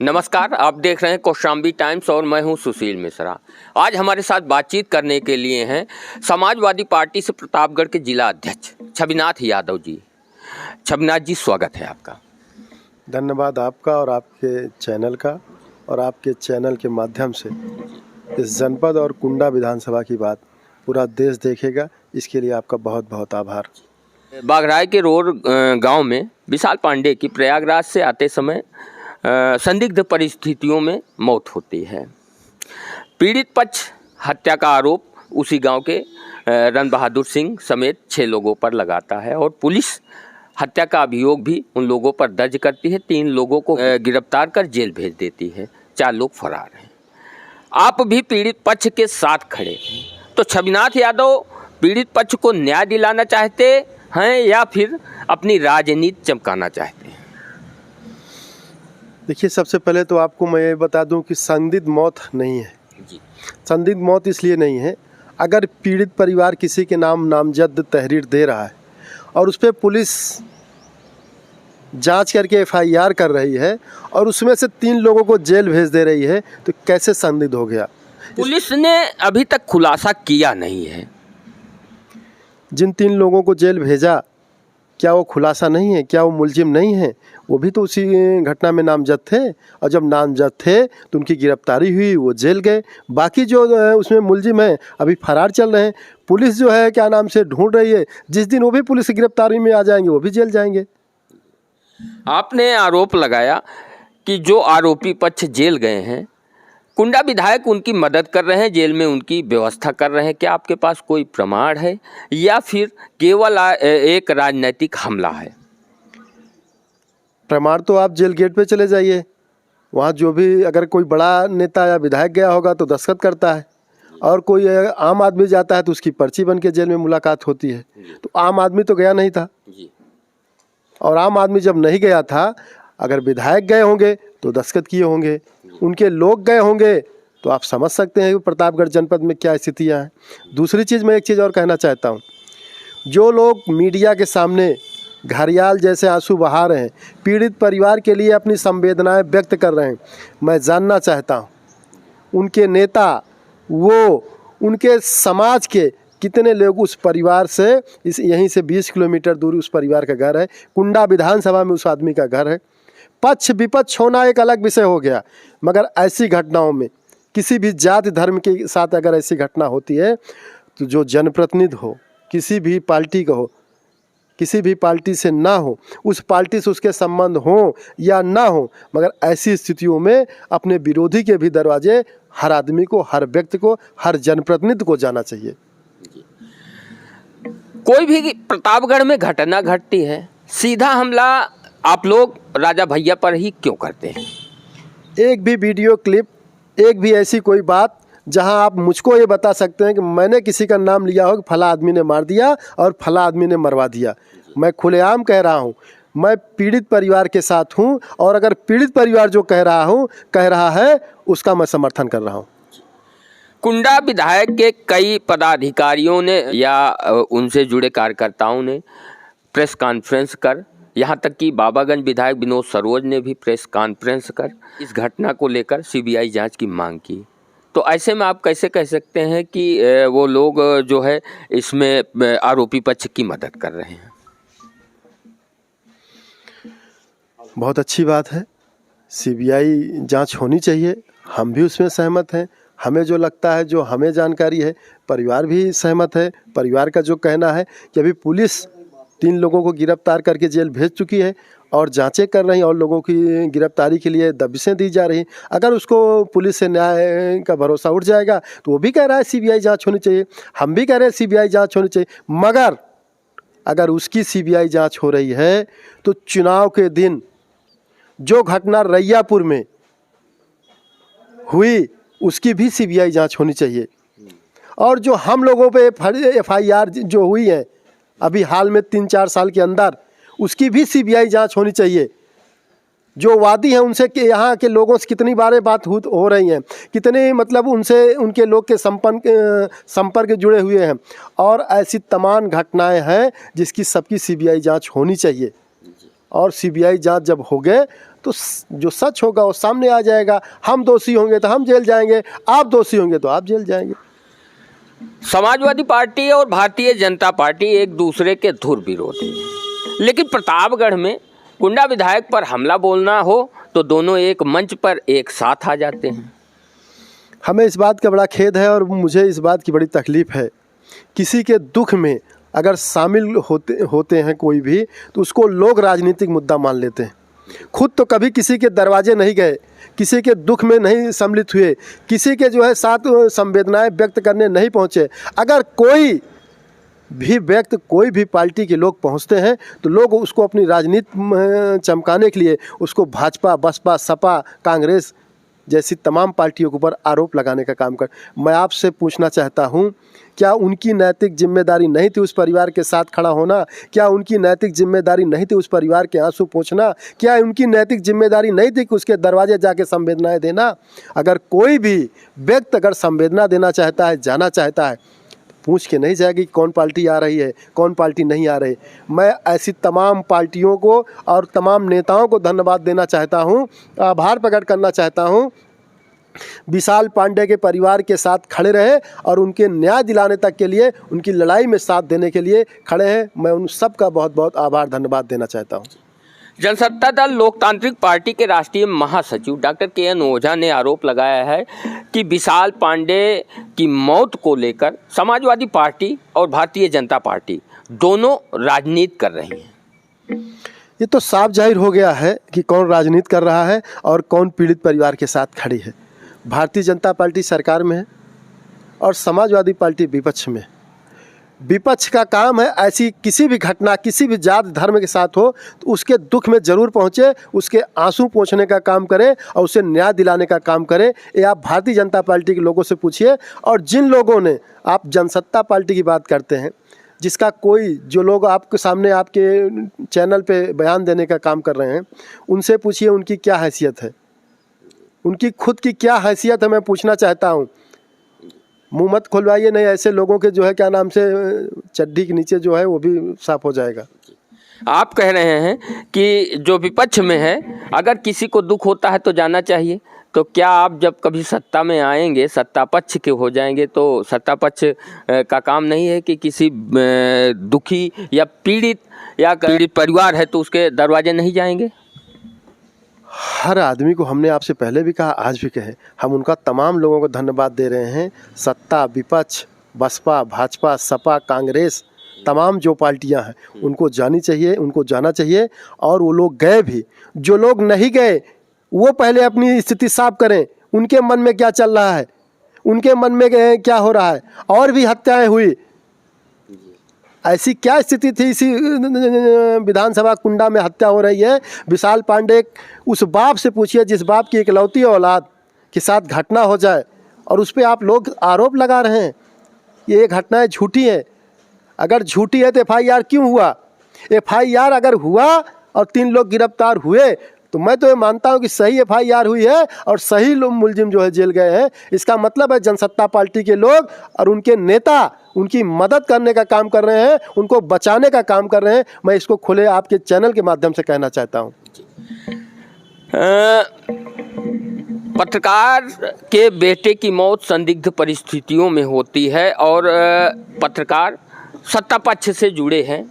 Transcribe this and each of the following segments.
नमस्कार, आप देख रहे हैं कौशाम्बी टाइम्स और मैं हूं सुशील मिश्रा। आज हमारे साथ बातचीत करने के लिए हैं समाजवादी पार्टी से प्रतापगढ़ के जिला अध्यक्ष छविनाथ यादव जी। छविनाथ जी, स्वागत है आपका। धन्यवाद आपका और आपके चैनल का, और आपके चैनल के माध्यम से इस जनपद और कुंडा विधानसभा की बात पूरा देश देखेगा, इसके लिए आपका बहुत बहुत आभार। बाघराय के रोड गांव में विशाल पांडे की प्रयागराज से आते समय संदिग्ध परिस्थितियों में मौत होती है। पीड़ित पक्ष हत्या का आरोप उसी गांव के रण बहादुर सिंह समेत 6 लोगों पर लगाता है और पुलिस हत्या का अभियोग भी उन लोगों पर दर्ज करती है। 3 लोगों को गिरफ्तार कर जेल भेज देती है। 4 लोग फरार हैं। आप भी पीड़ित पक्ष के साथ खड़े हैं, तो छविनाथ यादव पीड़ित पक्ष को न्याय दिलाना चाहते हैं या फिर अपनी राजनीति चमकाना चाहते हैं? देखिए, सबसे पहले तो आपको मैं ये बता दूं कि संदिग्ध मौत नहीं है जी। संदिग्ध मौत इसलिए नहीं है, अगर पीड़ित परिवार किसी के नाम नामजद तहरीर दे रहा है और उस पर पुलिस जांच करके FIR कर रही है और उसमें से 3 लोगों को जेल भेज दे रही है, तो कैसे संदिग्ध हो गया? पुलिस ने अभी तक खुलासा किया नहीं है। जिन 3 लोगों को जेल भेजा, क्या वो खुलासा नहीं है? क्या वो मुलजिम नहीं है? वो भी तो उसी घटना में नामजद थे, और जब नामजद थे तो उनकी गिरफ्तारी हुई, वो जेल गए। बाकी जो उसमें मुलजिम हैं अभी फरार चल रहे हैं। पुलिस जो है क्या नाम से ढूंढ रही है, जिस दिन वो भी पुलिस की गिरफ्तारी में आ जाएंगे वो भी जेल जाएंगे। आपने आरोप लगाया कि जो आरोपी पक्ष जेल गए हैं, कुंडा विधायक उनकी मदद कर रहे हैं, जेल में उनकी व्यवस्था कर रहे हैं। क्या आपके पास कोई प्रमाण है या फिर केवल एक राजनीतिक हमला है? प्रमाण तो आप जेल गेट पे चले जाइए, वहाँ जो भी अगर कोई बड़ा नेता या विधायक गया होगा तो दस्तखत करता है, और कोई आम आदमी जाता है तो उसकी पर्ची बन के जेल में मुलाकात होती है। तो आम आदमी तो गया नहीं था, और आम आदमी जब नहीं गया था, अगर विधायक गए होंगे तो दस्तखत किए होंगे, उनके लोग गए होंगे, तो आप समझ सकते हैं कि प्रतापगढ़ जनपद में क्या स्थितियाँ हैं। दूसरी चीज़, मैं एक चीज़ और कहना चाहता हूँ, जो लोग मीडिया के सामने घड़ियाल जैसे आंसू बहा रहे हैं, पीड़ित परिवार के लिए अपनी संवेदनाएं व्यक्त कर रहे हैं, मैं जानना चाहता हूं उनके नेता, वो उनके समाज के कितने लोग उस परिवार से, इस यहीं से 20 किलोमीटर दूर उस परिवार का घर है, कुंडा विधानसभा में उस आदमी का घर है। पक्ष विपक्ष होना एक अलग विषय हो गया, मगर ऐसी घटनाओं में किसी भी जाति धर्म के साथ अगर ऐसी घटना होती है, तो जो जनप्रतिनिधि हो, किसी भी पार्टी का हो, किसी भी पार्टी से ना हो, उस पार्टी से उसके संबंध हो या ना हो, मगर ऐसी स्थितियों में अपने विरोधी के भी दरवाजे हर आदमी को, हर व्यक्ति को, हर जनप्रतिनिधि को जाना चाहिए। कोई भी प्रतापगढ़ में घटना घटती है, सीधा हमला आप लोग राजा भैया पर ही क्यों करते हैं? एक भी वीडियो क्लिप, एक भी ऐसी कोई बात जहां आप मुझको ये बता सकते हैं कि मैंने किसी का नाम लिया हो कि फला आदमी ने मार दिया और फला आदमी ने मरवा दिया। मैं खुलेआम कह रहा हूं, मैं पीड़ित परिवार के साथ हूं, और अगर पीड़ित परिवार जो कह रहा है उसका मैं समर्थन कर रहा हूं। कुंडा विधायक के कई पदाधिकारियों ने या उनसे जुड़े कार्यकर्ताओं ने प्रेस कॉन्फ्रेंस कर, यहाँ तक कि बाबागंज विधायक विनोद सरोज ने भी प्रेस कॉन्फ्रेंस कर इस घटना को लेकर CBI जांच की मांग की। तो ऐसे में आप कैसे कह सकते हैं कि वो लोग जो है इसमें आरोपी पक्ष की मदद कर रहे हैं? बहुत अच्छी बात है, CBI जांच होनी चाहिए, हम भी उसमें सहमत हैं। हमें जो लगता है, जो हमें जानकारी है, परिवार भी सहमत है। परिवार का जो कहना है कि अभी पुलिस 3 लोगों को गिरफ्तार करके जेल भेज चुकी है और जांचें कर रही हैं, और लोगों की गिरफ्तारी के लिए दबिशें दी जा रही। अगर उसको पुलिस से न्याय का भरोसा उठ जाएगा तो वो भी कह रहा है CBI जांच होनी चाहिए, हम भी कह रहे हैं CBI जांच होनी चाहिए। मगर अगर उसकी CBI जांच हो रही है तो चुनाव के दिन जो घटना रैयापुर में हुई उसकी भी CBI जांच होनी चाहिए, और जो हम लोगों पे FIR जो हुई है अभी हाल में 3-4 साल के अंदर, उसकी भी CBI जांच होनी चाहिए। जो वादी हैं उनसे कि यहाँ के लोगों से कितनी बारें बात हो रही हैं, कितने मतलब उनसे उनके लोग के संपर्क जुड़े हुए हैं, और ऐसी तमाम घटनाएं हैं जिसकी सबकी CBI जांच होनी चाहिए। और CBI जांच जब हो गए तो जो सच होगा वो सामने आ जाएगा। हम दोषी होंगे तो हम जेल जाएंगे, आप दोषी होंगे तो आप जेल जाएंगे। समाजवादी पार्टी और भारतीय जनता पार्टी एक दूसरे के धुर विरोधी हैं, लेकिन प्रतापगढ़ में कुंडा विधायक पर हमला बोलना हो तो दोनों एक मंच पर एक साथ आ जाते हैं। हमें इस बात का बड़ा खेद है और मुझे इस बात की बड़ी तकलीफ़ है। किसी के दुख में अगर शामिल होते हैं कोई भी, तो उसको लोग राजनीतिक मुद्दा मान लेते हैं। खुद तो कभी किसी के दरवाजे नहीं गए, किसी के दुख में नहीं सम्मिलित हुए, किसी के जो है साथ संवेदनाएं व्यक्त करने नहीं पहुँचे। अगर कोई भी पार्टी के लोग पहुंचते हैं तो लोग उसको अपनी राजनीति चमकाने के लिए उसको भाजपा, बसपा, सपा, कांग्रेस जैसी तमाम पार्टियों के ऊपर आरोप लगाने का काम कर। मैं आपसे पूछना चाहता हूं, क्या उनकी नैतिक जिम्मेदारी नहीं थी उस परिवार के साथ खड़ा होना? क्या उनकी नैतिक जिम्मेदारी नहीं थी उस परिवार के आंसू पोंछना? क्या उनकी नैतिक जिम्मेदारी नहीं थी कि उसके दरवाजे जाके संवेदनाएं देना? अगर कोई भी व्यक्ति अगर संवेदना देना चाहता है, जाना चाहता है, पूछ के नहीं जाएगी कौन पार्टी आ रही है, कौन पार्टी नहीं आ रही। मैं ऐसी तमाम पार्टियों को और तमाम नेताओं को धन्यवाद देना चाहता हूं, आभार प्रकट करना चाहता हूं। विशाल पांडे के परिवार के साथ खड़े रहे और उनके न्याय दिलाने तक के लिए, उनकी लड़ाई में साथ देने के लिए खड़े हैं। मैं उन सब का बहुत बहुत आभार धन्यवाद देना चाहता हूँ। जनसत्ता दल लोकतांत्रिक पार्टी के राष्ट्रीय महासचिव डॉक्टर के.एन. ओझा ने आरोप लगाया है कि विशाल पांडे की मौत को लेकर समाजवादी पार्टी और भारतीय जनता पार्टी दोनों राजनीति कर रही हैं। ये तो साफ जाहिर हो गया है कि कौन राजनीति कर रहा है और कौन पीड़ित परिवार के साथ खड़ी है। भारतीय जनता पार्टी सरकार में है और समाजवादी पार्टी विपक्ष में। विपक्ष का काम है ऐसी किसी भी घटना, किसी भी जात धर्म के साथ हो तो उसके दुख में ज़रूर पहुँचे, उसके आंसू पोंछने का काम करे और उसे न्याय दिलाने का काम करे। ये आप भारतीय जनता पार्टी के लोगों से पूछिए। और जिन लोगों ने, आप जनसत्ता पार्टी की बात करते हैं, जिसका कोई जो लोग आपके सामने आपके चैनल पे बयान देने का काम कर रहे हैं, उनसे पूछिए उनकी क्या हैसियत है, उनकी खुद की क्या हैसियत है। मैं पूछना चाहता हूँ, मुँह मत खुलवाइए, नहीं ऐसे लोगों के जो है क्या नाम से चड्डी के नीचे जो है वो भी साफ हो जाएगा। आप कह रहे हैं कि जो विपक्ष में है, अगर किसी को दुख होता है तो जाना चाहिए, तो क्या आप जब कभी सत्ता में आएंगे, सत्ता पक्ष के हो जाएंगे, तो सत्ता पक्ष का काम नहीं है कि किसी दुखी या पीड़ित परिवार है तो उसके दरवाजे नहीं जाएंगे? हर आदमी को हमने आपसे पहले भी कहा, आज भी कहे, हम उनका तमाम लोगों को धन्यवाद दे रहे हैं। सत्ता, विपक्ष, बसपा, भाजपा, सपा, कांग्रेस, तमाम जो पार्टियां हैं उनको जानी चाहिए, उनको जाना चाहिए। और वो लोग गए भी, जो लोग नहीं गए वो पहले अपनी स्थिति साफ करें, उनके मन में क्या चल रहा है, उनके मन में क्या हो रहा है। और भी हत्याएं हुई, ऐसी क्या स्थिति थी इसी विधानसभा कुंडा में हत्या हो रही है। विशाल पांडे, उस बाप से पूछिए जिस बाप की इकलौती औलाद के साथ घटना हो जाए और उस पर आप लोग आरोप लगा रहे हैं। ये घटनाएं झूठी है। अगर झूठी है तो FIR क्यों हुआ? FIR अगर हुआ और 3 लोग गिरफ्तार हुए तो मैं तो ये मानता हूँ कि सही FIR हुई है और सही लोग मुलजिम जो है जेल गए हैं। इसका मतलब है जनसत्ता पार्टी के लोग और उनके नेता उनकी मदद करने का काम कर रहे हैं, उनको बचाने का काम कर रहे हैं। मैं इसको खुले आपके चैनल के माध्यम से कहना चाहता हूँ। पत्रकार के बेटे की मौत संदिग्ध परिस्थितियों में होती है और पत्रकार सत्ता पक्ष से जुड़े हैं,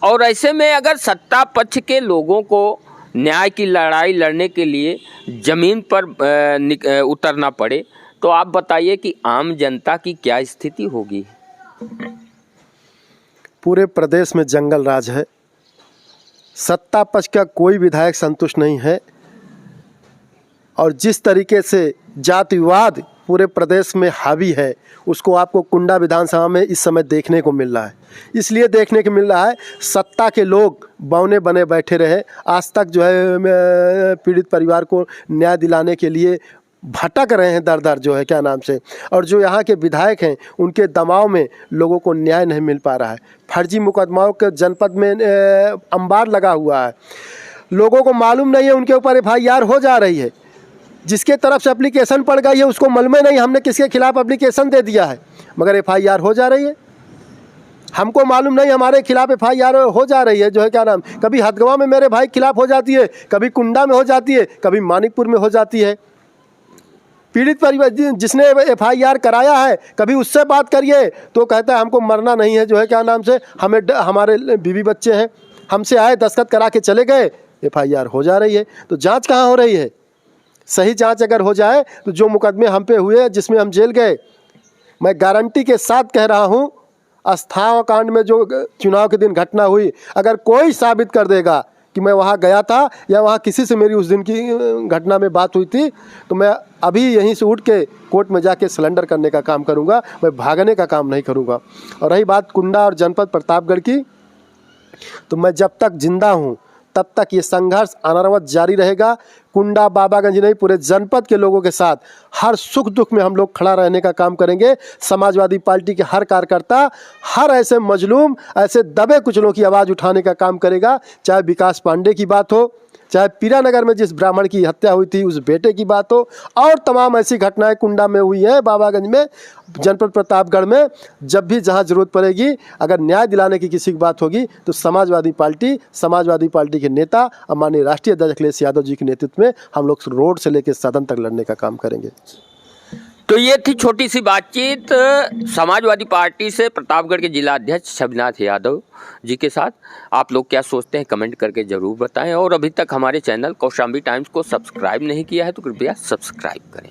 और ऐसे में अगर सत्ता पक्ष के लोगों को न्याय की लड़ाई लड़ने के लिए ज़मीन पर उतरना पड़े तो आप बताइए कि आम जनता की क्या स्थिति होगी? पूरे प्रदेश में जंगल राज है। सत्ता पक्ष का कोई विधायक संतुष्ट नहीं है और जिस तरीके से जाति विवाद पूरे प्रदेश में हावी है उसको आपको कुंडा विधानसभा में इस समय देखने को मिल रहा है। इसलिए देखने को मिल रहा है सत्ता के लोग बौने बने बैठे रहे, आज तक जो है पीड़ित परिवार को न्याय दिलाने के लिए भटक रहे हैं दर दर जो है क्या नाम से। और जो यहाँ के विधायक हैं उनके दबाव में लोगों को न्याय नहीं मिल पा रहा है। फर्जी मुकदमाओं के जनपद में अंबार लगा हुआ है। लोगों को मालूम नहीं है उनके ऊपर FIR हो जा रही है। जिसके तरफ से एप्लीकेशन पड़ गई है उसको मालूम नहीं हमने किसके खिलाफ एप्लीकेशन दे दिया है, मगर FIR हो जा रही है। हमको मालूम नहीं, हमारे खिलाफ FIR हो जा रही है, जो है क्या नाम, कभी हथगवा में मेरे भाई खिलाफ हो जाती है, कभी कुंडा में हो जाती है, कभी मानिकपुर में हो जाती है। पीड़ित परिवार जिसने FIR कराया है, कभी उससे बात करिए तो कहता है हमको मरना नहीं है, जो है क्या नाम से, हमें हमारे बीवी बच्चे हैं, हमसे आए दस्तखत करा के चले गए, FIR हो जा रही है। तो जांच कहाँ हो रही है? सही जांच अगर हो जाए तो जो मुकदमे हम पे हुए जिसमें हम जेल गए, मैं गारंटी के साथ कह रहा हूँ, अस्थाना कांड में जो चुनाव के दिन घटना हुई, अगर कोई साबित कर देगा कि मैं वहाँ गया था या वहाँ किसी से मेरी उस दिन की घटना में बात हुई थी, तो मैं अभी यहीं से उठ के कोर्ट में जाके सरेंडर करने का काम करूँगा, मैं भागने का काम नहीं करूँगा। और रही बात कुंडा और जनपद प्रतापगढ़ की, तो मैं जब तक जिंदा हूँ तब तक ये संघर्ष अनवरत जारी रहेगा। कुंडा बाबागंज नहीं, पूरे जनपद के लोगों के साथ हर सुख दुख में हम लोग खड़ा रहने का काम करेंगे। समाजवादी पार्टी के हर कार्यकर्ता हर ऐसे मजलूम, ऐसे दबे कुचलों की आवाज़ उठाने का काम करेगा, चाहे विकास पांडे की बात हो, चाहे पीरानगर में जिस ब्राह्मण की हत्या हुई थी उस बेटे की बात हो, और तमाम ऐसी घटनाएं कुंडा में हुई हैं, बाबागंज में, जनपद प्रतापगढ़ में। जब भी जहां ज़रूरत पड़ेगी, अगर न्याय दिलाने की किसी की बात होगी तो समाजवादी पार्टी के नेता और माननीय राष्ट्रीय अध्यक्ष अखिलेश यादव जी के नेतृत्व में हम लोग रोड से लेकर सदन तक लड़ने का काम करेंगे। तो ये थी छोटी सी बातचीत समाजवादी पार्टी से प्रतापगढ़ के जिला अध्यक्ष छविनाथ यादव जी के साथ। आप लोग क्या सोचते हैं कमेंट करके ज़रूर बताएं, और अभी तक हमारे चैनल कौशाम्बी टाइम्स को सब्सक्राइब नहीं किया है तो कृपया सब्सक्राइब करें।